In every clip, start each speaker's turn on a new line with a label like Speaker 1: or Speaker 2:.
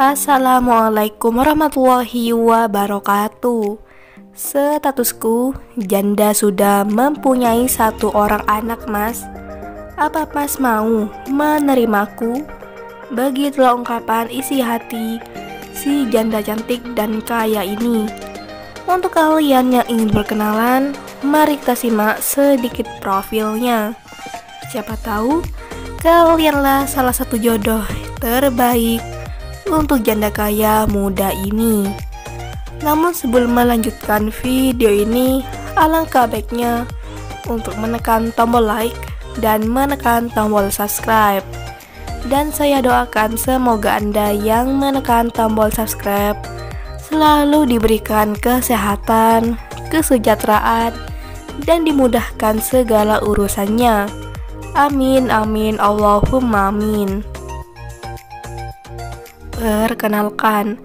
Speaker 1: Assalamualaikum warahmatullahi wabarakatuh. Statusku, janda sudah mempunyai satu orang anak, Mas. Apa Mas mau menerimaku? Begitulah ungkapan isi hati si janda cantik dan kaya ini. Untuk kalian yang ingin berkenalan, mari kita simak sedikit profilnya. Siapa tahu kalianlah salah satu jodoh terbaik untuk janda kaya muda ini. Namun sebelum melanjutkan video ini, alangkah baiknya untuk menekan tombol like dan menekan tombol subscribe. Dan saya doakan semoga Anda yang menekan tombol subscribe selalu diberikan kesehatan, kesejahteraan, dan dimudahkan segala urusannya. Amin amin Allahumma amin. Perkenalkan,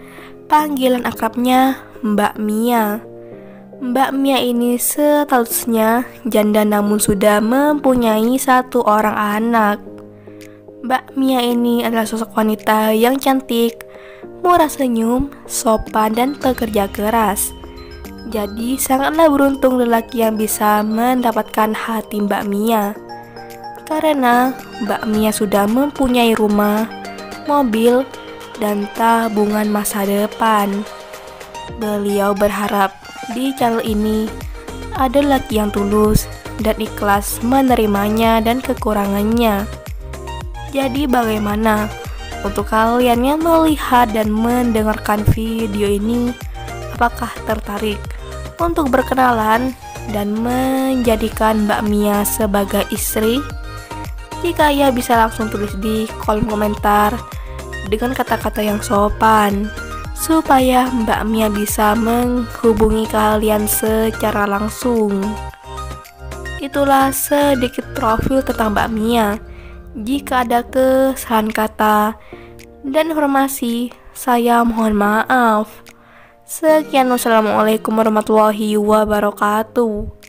Speaker 1: panggilan akrabnya Mbak Mia. Mbak Mia ini statusnya janda namun sudah mempunyai satu orang anak. Mbak Mia ini adalah sosok wanita yang cantik, murah senyum, sopan, dan pekerja keras. Jadi sangatlah beruntung lelaki yang bisa mendapatkan hati Mbak Mia. Karena Mbak Mia sudah mempunyai rumah, mobil, dan tabungan masa depan. Beliau berharap di channel ini ada lelaki yang tulus dan ikhlas menerimanya dan kekurangannya. Jadi bagaimana untuk kalian yang melihat dan mendengarkan video ini? Apakah tertarik untuk berkenalan dan menjadikan Mbak Mia sebagai istri? Jika ya, bisa langsung tulis di kolom komentar dengan kata-kata yang sopan supaya Mbak Mia bisa menghubungi kalian secara langsung. Itulah sedikit profil tentang Mbak Mia. Jika ada kesalahan kata dan informasi, saya mohon maaf. Sekian, wassalamualaikum warahmatullahi wabarakatuh.